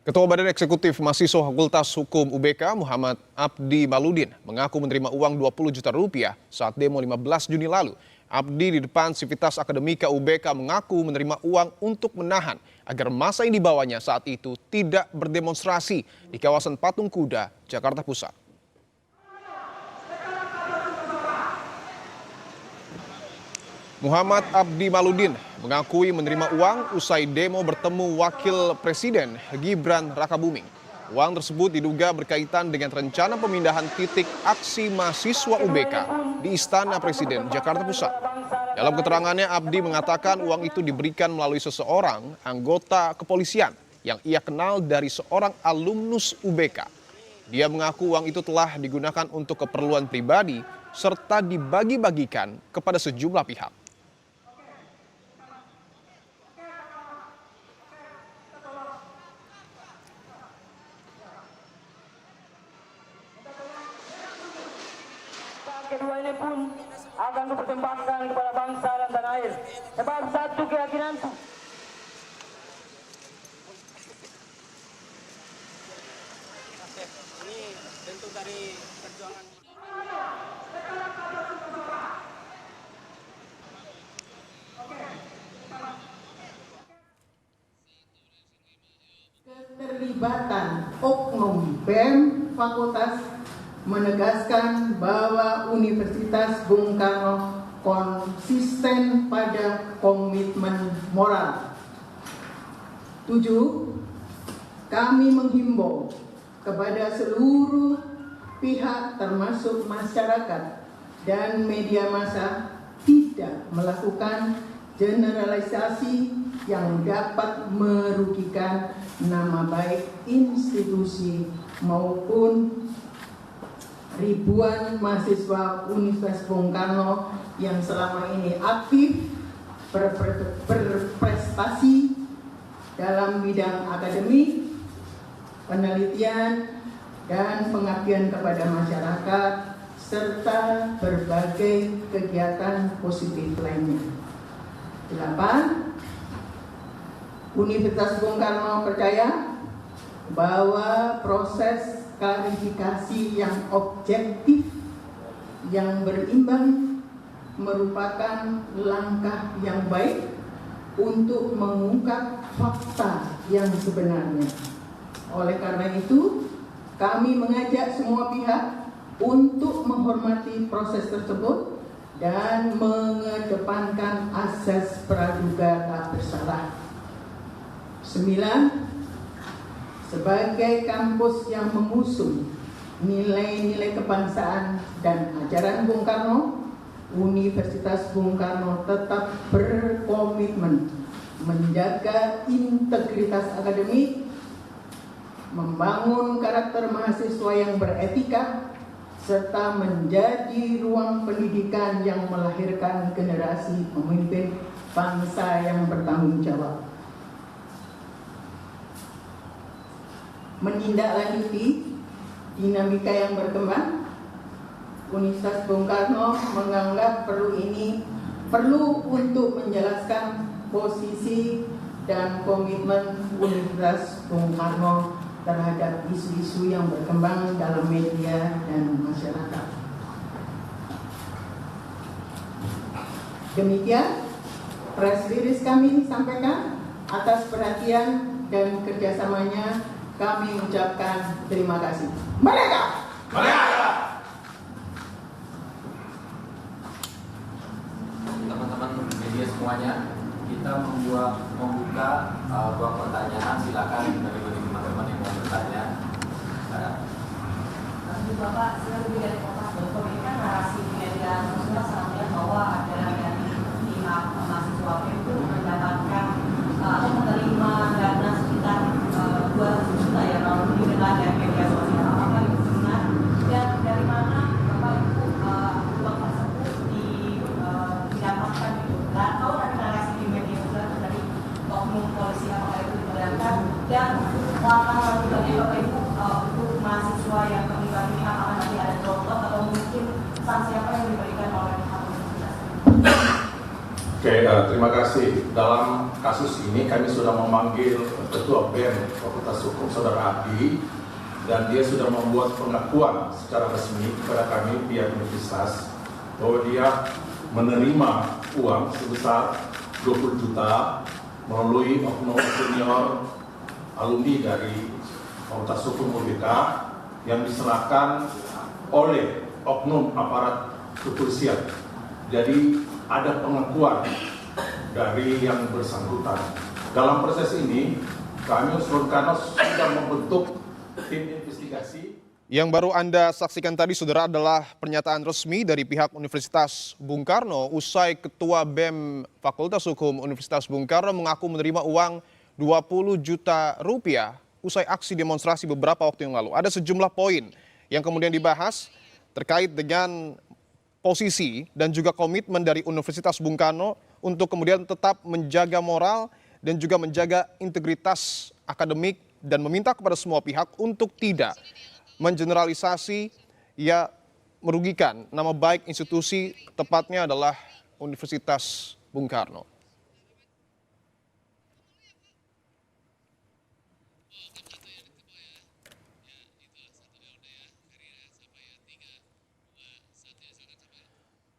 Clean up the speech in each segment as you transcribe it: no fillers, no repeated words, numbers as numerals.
Ketua Badan Eksekutif Mahasiswa Fakultas Hukum UBK Muhammad Abdi Maludin mengaku menerima uang 20 juta rupiah saat demo 15 Juni lalu. Abdi di depan Sivitas Akademika UBK mengaku menerima uang untuk menahan agar massa yang dibawanya saat itu tidak berdemonstrasi di kawasan Patung Kuda, Jakarta Pusat. Muhammad Abdi Maludin mengakui menerima uang usai demo bertemu Wakil Presiden Gibran Rakabuming. Uang tersebut diduga berkaitan dengan rencana pemindahan titik aksi mahasiswa UBK di Istana Presiden Jakarta Pusat. Dalam keterangannya, Abdi mengatakan uang itu diberikan melalui seseorang anggota kepolisian yang ia kenal dari seorang alumnus UBK. Dia mengaku uang itu telah digunakan untuk keperluan pribadi serta dibagi-bagikan kepada sejumlah pihak. Kedua ini pun akan dipersembahkan kepada bangsa dan tanah air. Sebab satu keyakinanku. Ini bentuk dari perjuangan. Keterlibatan oknum BEM Fakultas menegaskan bahwa Universitas Bung Karno konsisten pada komitmen moral. 7. Kami menghimbau kepada seluruh pihak termasuk masyarakat dan media massa tidak melakukan generalisasi yang dapat merugikan nama baik institusi maupun ribuan mahasiswa Universitas Bung Karno yang selama ini aktif berprestasi dalam bidang akademik, penelitian, dan pengabdian kepada masyarakat, serta berbagai kegiatan positif lainnya. 8. Universitas Bung Karno percaya bahwa proses klarifikasi yang objektif, yang berimbang merupakan langkah yang baik untuk mengungkap fakta yang sebenarnya. Oleh karena itu, kami mengajak semua pihak untuk menghormati proses tersebut dan mengedepankan asas praduga tak bersalah. 9. Sebagai kampus yang mengusung nilai-nilai kebangsaan dan ajaran Bung Karno, Universitas Bung Karno tetap berkomitmen menjaga integritas akademik, membangun karakter mahasiswa yang beretika, serta menjadi ruang pendidikan yang melahirkan generasi pemimpin bangsa yang bertanggung jawab. Menindaklanjuti dinamika yang berkembang, Universitas Bung Karno menganggap perlu untuk menjelaskan posisi dan komitmen Universitas Bung Karno terhadap isu-isu yang berkembang dalam media dan masyarakat. Demikian press release kami sampaikan. Atas perhatian dan kerjasamanya kami ucapkan terima kasih. Merdeka! Merdeka! Teman-teman media semuanya, kita membuka ruang pertanyaan. Silakan bagi teman-teman yang mau bertanya. Nanti Bapak, saya lebih dari Kompas Info, ini kan narasi di media sosial sangat bahwa ada dari pihak mahasiswa itu mendapatkan atau menerima dana sekitar 200 juta ya kalau didengar dari media sosial. Apakah itu benar? Dan dari mana Bapak itu uang tersebut didapatkan gitu? Dan kalau ada narasi di media sosial dari oknum polisi, apakah itu dibenarkan? Dan langkah lanjutannya Bapak Ibu untuk mahasiswa yang terlibat ini apakah nanti ada drop out atau mungkin sanksi apa yang diberikan oleh pihak universitas? Terima kasih. Dalam kasus ini kami sudah memanggil Ketua BEM Fakultas Hukum Saudara Abdi, dan dia sudah membuat pengakuan secara resmi kepada kami pihak universitas bahwa dia menerima uang sebesar 20 juta melalui oknum senior alumni dari Fakultas Hukum UBK yang diserahkan oleh oknum aparat kepolisian. Jadi ada pengakuan dari yang bersangkutan. Dalam proses ini, kami Unsur Karnos sudah membentuk tim investigasi. Yang baru Anda saksikan tadi, saudara, adalah pernyataan resmi dari pihak Universitas Bung Karno usai Ketua BEM Fakultas Hukum Universitas Bung Karno mengaku menerima uang 20 juta rupiah usai aksi demonstrasi beberapa waktu yang lalu. Ada sejumlah poin yang kemudian dibahas terkait dengan posisi dan juga komitmen dari Universitas Bung Karno untuk kemudian tetap menjaga moral dan juga menjaga integritas akademik dan meminta kepada semua pihak untuk tidak mengeneralisasi ya merugikan nama baik institusi, tepatnya adalah Universitas Bung Karno.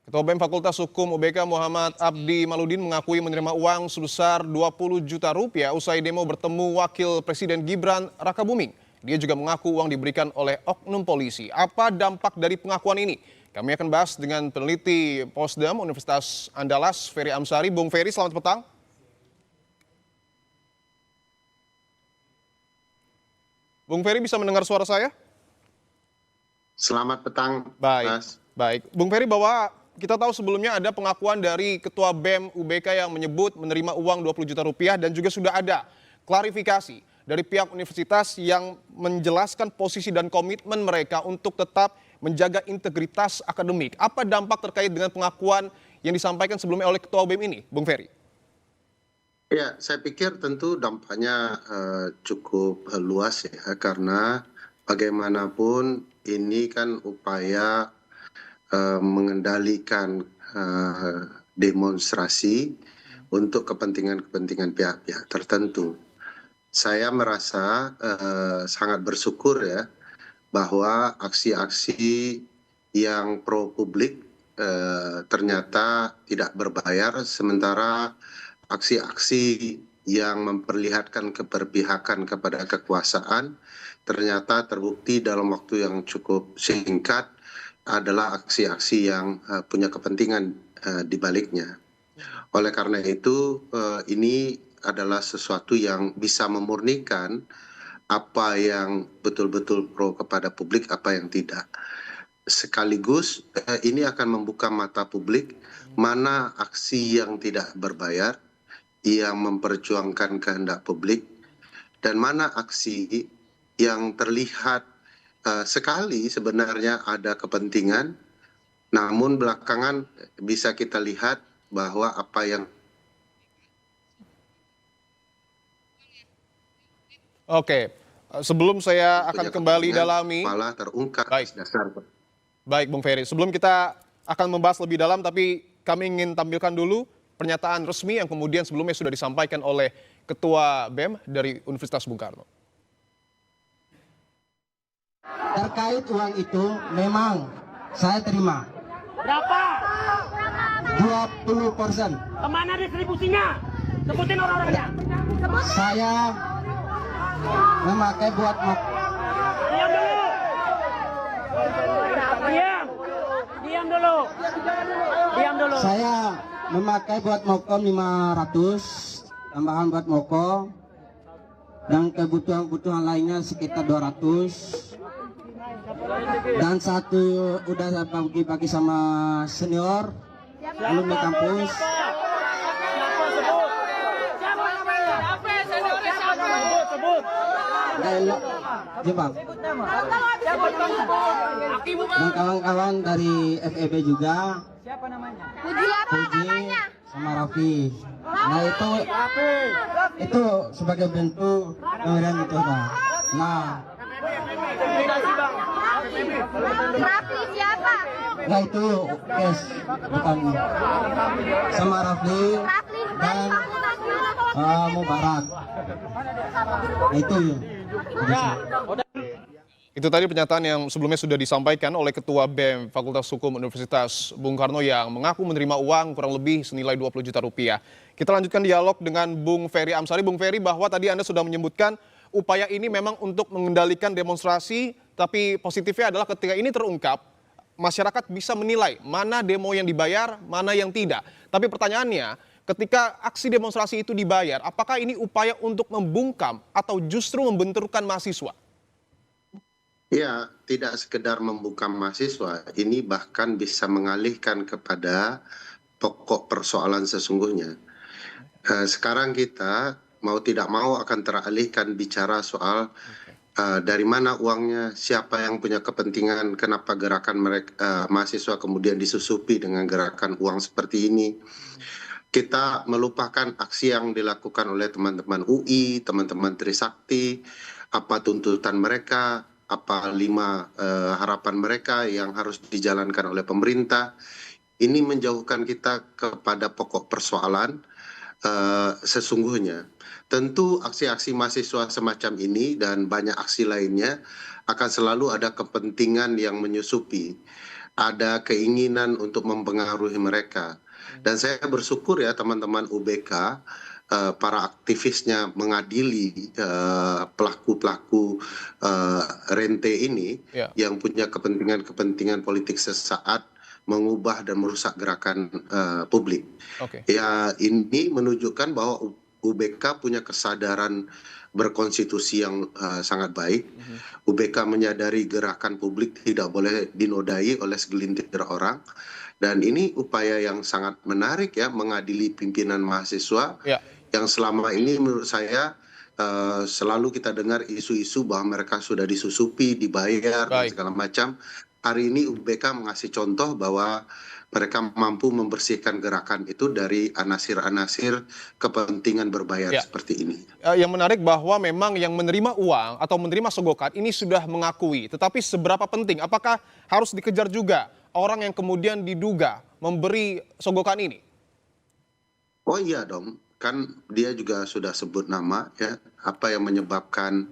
Ketua BEM Fakultas Hukum UBK Muhammad Abdi Maludin mengakui menerima uang sebesar 20 juta rupiah usai demo bertemu Wakil Presiden Gibran Rakabuming. Dia juga mengaku uang diberikan oleh oknum polisi. Apa dampak dari pengakuan ini? Kami akan bahas dengan peneliti Posdam Universitas Andalas, Ferry Amsari. Bung Ferry, selamat petang. Bung Ferry, bisa mendengar suara saya? Selamat petang, Baik, Mas. baik. Bung Ferry, bahwa kita tahu sebelumnya ada pengakuan dari Ketua BEM UBK yang menyebut menerima uang 20 juta rupiah dan juga sudah ada klarifikasi dari pihak universitas yang menjelaskan posisi dan komitmen mereka untuk tetap menjaga integritas akademik. Apa dampak terkait dengan pengakuan yang disampaikan sebelumnya oleh Ketua BEM ini, Bung Ferry? Ya, saya pikir tentu dampaknya cukup luas ya, karena bagaimanapun ini kan upaya mengendalikan demonstrasi untuk kepentingan-kepentingan pihak-pihak tertentu. Saya merasa sangat bersyukur ya bahwa aksi-aksi yang pro publik ternyata tidak berbayar, sementara aksi-aksi yang memperlihatkan keberpihakan kepada kekuasaan ternyata terbukti dalam waktu yang cukup singkat adalah aksi-aksi yang punya kepentingan di baliknya. Oleh karena itu, ini adalah sesuatu yang bisa memurnikan apa yang betul-betul pro kepada publik, apa yang tidak. Sekaligus ini akan membuka mata publik mana aksi yang tidak berbayar, yang memperjuangkan kehendak publik, dan mana aksi yang terlihat sekali sebenarnya ada kepentingan, namun belakangan bisa kita lihat bahwa apa yang... Oke, sebelum saya akan kembali dalami... malah terungkap. Baik, Bung Ferry. Sebelum kita akan membahas lebih dalam, tapi kami ingin tampilkan dulu pernyataan resmi yang kemudian sebelumnya sudah disampaikan oleh Ketua BEM dari Universitas Bung Karno. Terkait uang itu memang saya terima. Berapa? 20%. Kemana distribusinya? Sebutin orang-orangnya. Saya memakai buat Diam dulu. Diam dulu. Diam dulu. Saya memakai buat mokom 500, tambahan buat mokom, dan kebutuhan-kebutuhan lainnya sekitar 200. Dan satu udah saya bagi-bagi sama senior alumni kampus. Jepang. Dan kawan-kawan dari FEB juga. Siapa namanya? Puji sama Raffi. Nah itu sebagai bentuk pemberian itu. Nah. Raffi siapa? Ya itu kes bukan sama Rafli dan Mubarak. Nah, itu ya. Itu tadi pernyataan yang sebelumnya sudah disampaikan oleh Ketua BEM Fakultas Hukum Universitas Bung Karno yang mengaku menerima uang kurang lebih senilai 20 juta rupiah. Kita lanjutkan dialog dengan Bung Ferry Amsari. Bung Ferry, bahwa tadi Anda sudah menyebutkan upaya ini memang untuk mengendalikan demonstrasi, tapi positifnya adalah ketika ini terungkap, masyarakat bisa menilai mana demo yang dibayar, mana yang tidak. Tapi pertanyaannya, ketika aksi demonstrasi itu dibayar, apakah ini upaya untuk membungkam atau justru membenturkan mahasiswa? Ya, tidak sekedar membungkam mahasiswa, ini bahkan bisa mengalihkan kepada pokok persoalan sesungguhnya. Sekarang kita mau tidak mau akan teralihkan bicara soal dari mana uangnya, siapa yang punya kepentingan, kenapa gerakan mereka mahasiswa kemudian disusupi dengan gerakan uang seperti ini. Kita melupakan aksi yang dilakukan oleh teman-teman UI, teman-teman Trisakti, apa tuntutan mereka, apa 5 harapan mereka yang harus dijalankan oleh pemerintah. Ini menjauhkan kita kepada pokok persoalan sesungguhnya. Tentu aksi-aksi mahasiswa semacam ini dan banyak aksi lainnya akan selalu ada kepentingan yang menyusupi, ada keinginan untuk mempengaruhi mereka. Dan saya bersyukur ya teman-teman UBK, para aktivisnya mengadili pelaku-pelaku rente ini yang punya kepentingan politik sesaat, mengubah dan merusak gerakan publik. Ya, ini menunjukkan bahwa UBK punya kesadaran berkonstitusi yang sangat baik. UBK menyadari gerakan publik tidak boleh dinodai oleh segelintir orang. Dan ini upaya yang sangat menarik ya, mengadili pimpinan mahasiswa yang selama ini menurut saya selalu kita dengar isu-isu bahwa mereka sudah disusupi, dibayar, dan segala macam. Hari ini UBK mengasih contoh bahwa mereka mampu membersihkan gerakan itu dari anasir-anasir kepentingan berbayar seperti ini. Yang menarik bahwa memang yang menerima uang atau menerima sogokan ini sudah mengakui. Tetapi seberapa penting? Apakah harus dikejar juga orang yang kemudian diduga memberi sogokan ini? Oh iya dong, kan dia juga sudah sebut nama ya, apa yang menyebabkan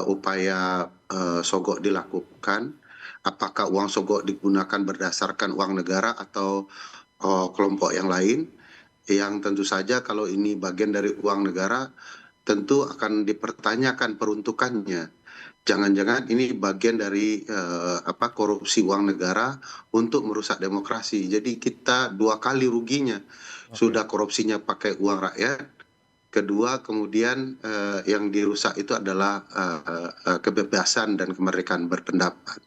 upaya sogok dilakukan. Apakah uang sogok digunakan berdasarkan uang negara atau kelompok yang lain, yang tentu saja kalau ini bagian dari uang negara tentu akan dipertanyakan peruntukannya. Jangan-jangan ini bagian dari korupsi uang negara untuk merusak demokrasi. Jadi kita 2 kali ruginya. Sudah korupsinya pakai uang rakyat, kedua kemudian yang dirusak itu adalah kebebasan dan kemerdekaan berpendapat.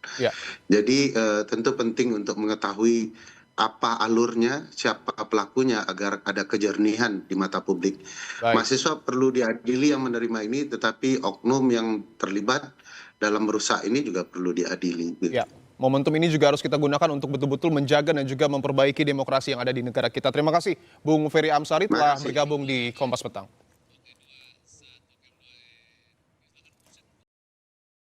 Jadi tentu penting untuk mengetahui apa alurnya, siapa pelakunya agar ada kejernihan di mata publik. Mahasiswa perlu diadili yang menerima ini, tetapi oknum yang terlibat dalam merusak ini juga perlu diadili. Momentum ini juga harus kita gunakan untuk betul-betul menjaga dan juga memperbaiki demokrasi yang ada di negara kita. Terima kasih Bung Ferry Amsari telah bergabung di Kompas Petang.